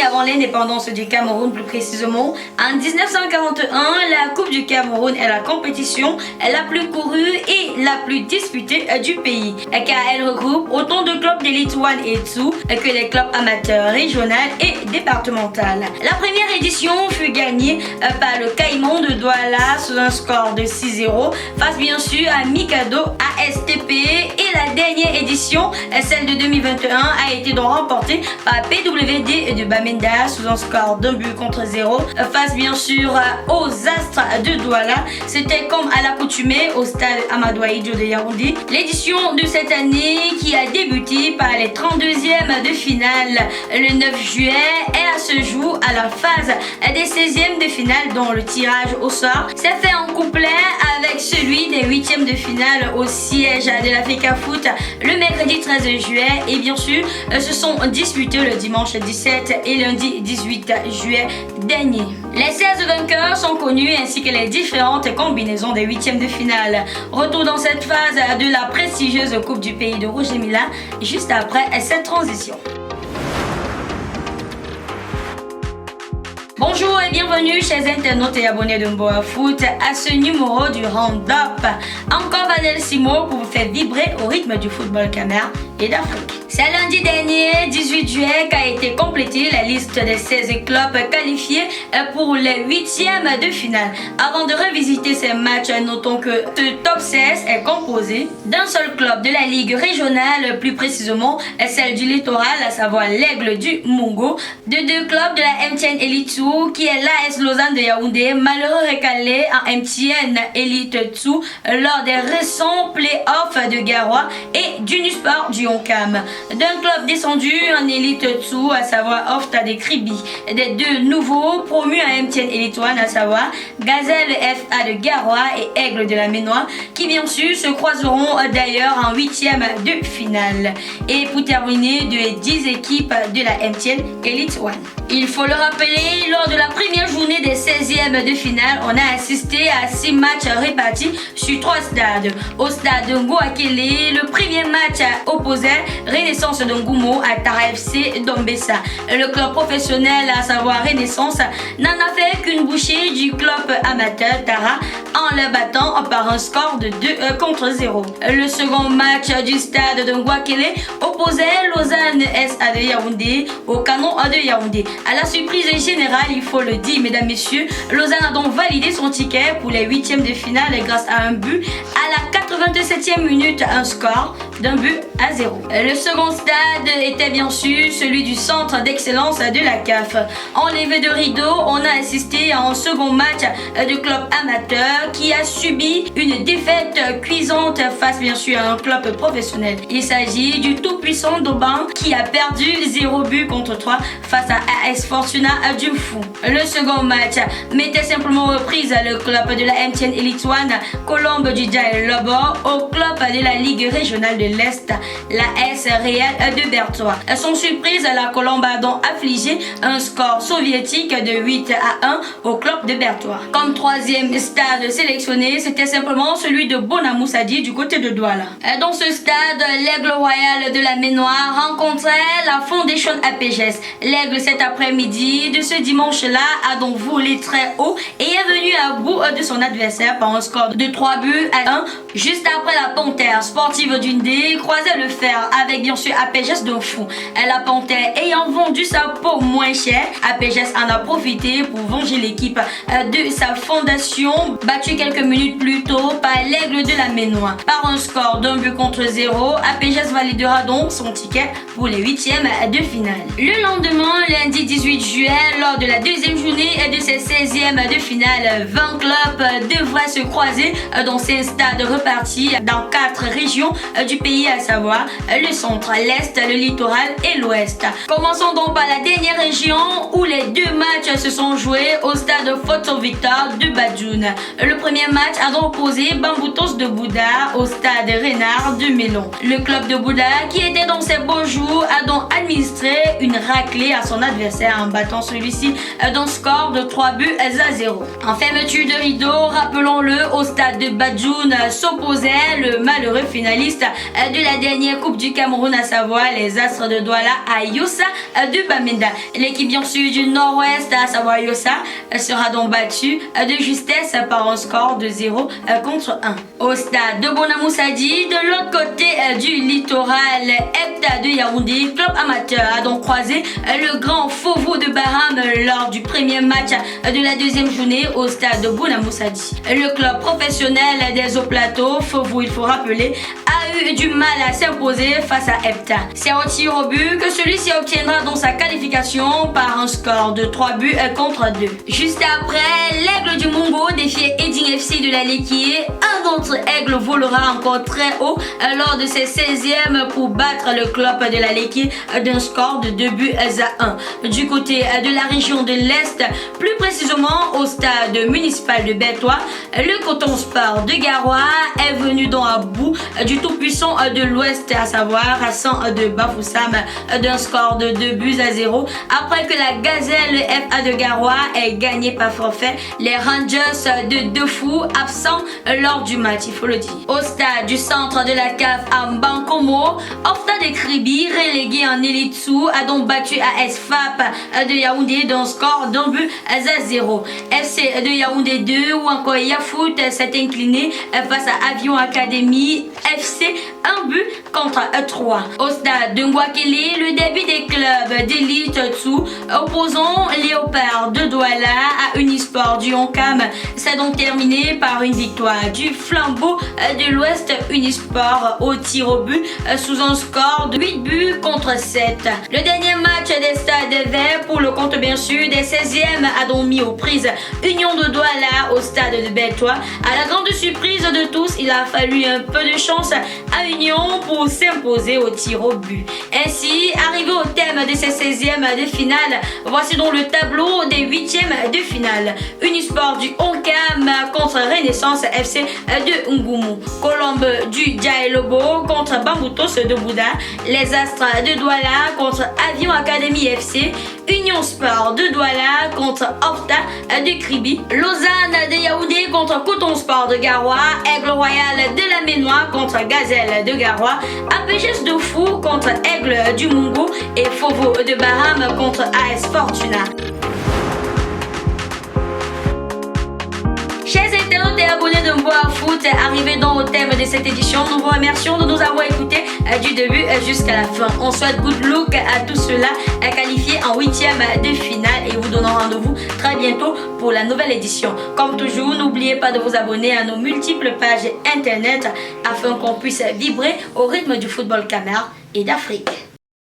avant l'indépendance du Cameroun, plus précisément, en 1941, la Coupe du Cameroun est la compétition la plus courue et la plus disputée du pays, car elle regroupe autant de clubs d'élite 1 et 2 que les clubs amateurs régionaux et départementaux. La première édition fut gagnée par le Caïman de Douala sous un score de 6-0 face bien sûr à Mikado ASTP, et la dernière édition, celle de 2021, a été donc remportée par PWD de Bamenda sous un score d'un but contre 0 face bien sûr aux Astres de Douala. C'était comme à l'accoutumée au stade Amadou Ahidjo de Yaoundé. L'édition de cette année qui a débuté par les 32e de finale le 9 juillet et à ce jour à la phase des 16e de finale dont le tirage au sort s'est fait en couplet avec celui des 8e de finale au siège de l'Africa Foot le mercredi 13 juillet, et bien sûr se sont disputés le dimanche 17 et lundi 18 juillet dernier. Les 16 vainqueurs sont connus ainsi que les différentes combinaisons des 8e de finale. Retour dans cette phase de la prestigieuse Coupe du pays de Roger Mila juste après cette transition. Bonjour et bienvenue chers internautes et abonnés de Mboa Foot à ce numéro du Round-Up. Encore Vanel Simo pour vous faire vibrer au rythme du football camer et d'Afrique. C'est lundi dernier, 18 juillet, qu'a été complétée la liste des 16 clubs qualifiés pour les 8e de finale. Avant de revisiter ces matchs, notons que ce top 16 est composé d'un seul club de la Ligue régionale, plus précisément celle du littoral, à savoir l'Aigle du Mungo, de deux clubs de la MTN Elite 2, qui est l'AS Lausanne de Yaoundé, malheureux recalé en MTN Elite 2 lors des récents playoffs de Garoua, et d'Unisport du Honkam. D'un club descendu en Elite 2, à savoir Ofta de Kribi, des deux nouveaux promus à MTN Elite 1, à savoir Gazelle FA de Garoua et Aigle de la Ménois, qui bien sûr se croiseront d'ailleurs en 8e de finale. Et pour terminer, de 10 équipes de la MTN Elite 1. Il faut le rappeler, lors de la première journée des 16e de finale, on a assisté à 6 matchs répartis sur 3 stades. Au stade Ngouakele, le premier match opposait Renaissance de Ngoumo à Tara FC d'Ombessa. Le club professionnel, à savoir Renaissance, n'en a fait qu'une bouchée du club amateur Tara en le battant par un score de 2 contre 0. Le second match du stade de Ngouakele opposait Lausanne SA de Yaoundé au Canon de Yaoundé. À la surprise générale, il faut le dire, mesdames, messieurs, Lausanne a donc validé son ticket pour les 8e de finale grâce à un but à la 87e minute, un score d'un but à 0. Le second stade était bien sûr celui du centre d'excellence de la CAF. En levée de rideau, on a assisté à un second match de club amateur qui a subi une défaite cuisante face bien sûr à un club professionnel. Il s'agit du tout-puissant Doban qui a perdu 0 but contre 3 face à AS Fortuna du Fou. Le second match mettait simplement aux prises le club de la MTN Elite 1 Colombe du Djaï Lobo au club de la Ligue régionale de l'Est, la S Real de Bertois. Sans surprise, la Colombe a donc affligé un score soviétique de 8-1 au club de Bertois. Comme troisième stade sélectionné, c'était simplement celui de Bonamoussadi du côté de Douala. Dans ce stade, l'Aigle Royal de la Ménoire rencontrait la Foundation APGS. L'Aigle cet après-midi de ce dimanche-là a donc volé très haut et est venu à bout de son adversaire par un score de 3 buts à 1 juste après la Panthère sportive d'Undé croisait le fer avec bien sûr APGS de Fou. La Panthère ayant vendu sa peau moins cher, APGS en a profité pour venger l'équipe de sa fondation, battue quelques minutes plus tôt par l'Aigle de la Ménois. Par un score d'un but contre 0, APGS validera donc son ticket pour les 8e de finale. Le lendemain, lundi 18 juillet, lors de la deuxième journée de ces 16e de finale, 20 clubs devraient se croiser dans ces stades repartis dans 4 régions du pays, à savoir le centre, l'est, le littoral et l'ouest. Commençons donc par la dernière région où les 2 matchs se sont joués au stade Photo Victor de Badjoun. Le premier match a donc opposé Bamboutos de Bouddha au stade Renard de Mélon. Le club de Bouddha, qui était dans ses beaux jours, a donc administré une raclée à son adversaire en battant celui-ci d'un score de 3 buts à 0. En fermeture de rideau, rappelons-le, au stade de Badjoun s'opposait le malheureux finaliste de la dernière Coupe du Cameroun, à savoir les Astres de Douala à Yossa de Bamenda. L'équipe bien sûr du Nord-Ouest, à savoir Yossa, sera donc battue de justesse par un score de 0 contre 1. Au stade de Bonamoussadi, de l'autre côté du littoral, EPTA de Yaoundé, club amateur, a donc croisé le grand Fofo de Baham lors du premier match de la deuxième journée au stade de Bonamoussadi. Le club professionnel des Hauts Plateaux, Fofo, il faut rappeler, a eu du mal à s'imposer face à EPTA. C'est au tir au but que celui-ci obtiendra donc sa qualification par un score de 3 buts contre 2. Juste après, l'Aigle du Mungo défiait Edding FC de la Léquier. Un autre aigle volera encore très haut lors de ses 16e pour battre le club de la Léquier d'un score de 2 buts à 1. Du côté de la région de l'Est, plus précisément au stade municipal de Bertois, le Coton Sport de Garoua est venu donc à bout du tout-puissant de l'Ouest, à savoir Hassan de Bafoussam d'un score de 2 buts à 0 après que la Gazelle FA de Garoua ait gagné par forfait les Rangers de Defou absents lors du match, il faut le dire. Au stade du centre de la CAF à Mbankomo, Ofta de Kribi, relégué en Élite Sous, a donc battu AS FAP de Yaoundé d'un score d'un but à 0. FC de Yaoundé 2 ou encore Yafoot s'est incliné face à Avion Academy FC, un but contre 3. Au stade de Ngouakele, le début des clubs d'élite Tsou opposant Léopard de Douala à Unisport du Oncam s'est donc terminé par une victoire du Flambeau de l'Ouest Unisport au tir au but sous un score de 8 buts contre 7. Le dernier match des stades verts pour le compte bien sûr des 16e a donc mis aux prises Union de Douala au stade de Bertois. À la grande surprise de tous, il a fallu un peu de chance à Union pour s'imposer au tir au but. Ainsi, arrivé au thème de ces 16e de finale, voici donc le tableau des 8e de finale. Unisport du Oncam contre Renaissance FC de Ngoumou. Colombe du Djaelobo contre Bamboutos de Bouddha. Les Astres de Douala contre Avion Academy FC. Union Sport de Douala contre Ofta de Kribi. Lausanne de Yaoundé contre Coton Sport de Garoua. Aigle Royal de la Ménois contre Gazelle de Garoua. APGS de Fou contre Aigle du Mungo et Fofo de Baham contre AS Fortuna. Chers internautes et abonnés de Mboa Foot, arrivés donc au thème de cette édition, nous vous remercions de nous avoir écoutés du début jusqu'à la fin. On souhaite good luck à tous ceux-là qualifiés en 8e de finale et vous donnons rendez-vous très bientôt pour la nouvelle édition. Comme toujours, n'oubliez pas de vous abonner à nos multiples pages internet afin qu'on puisse vibrer au rythme du football camer et d'Afrique.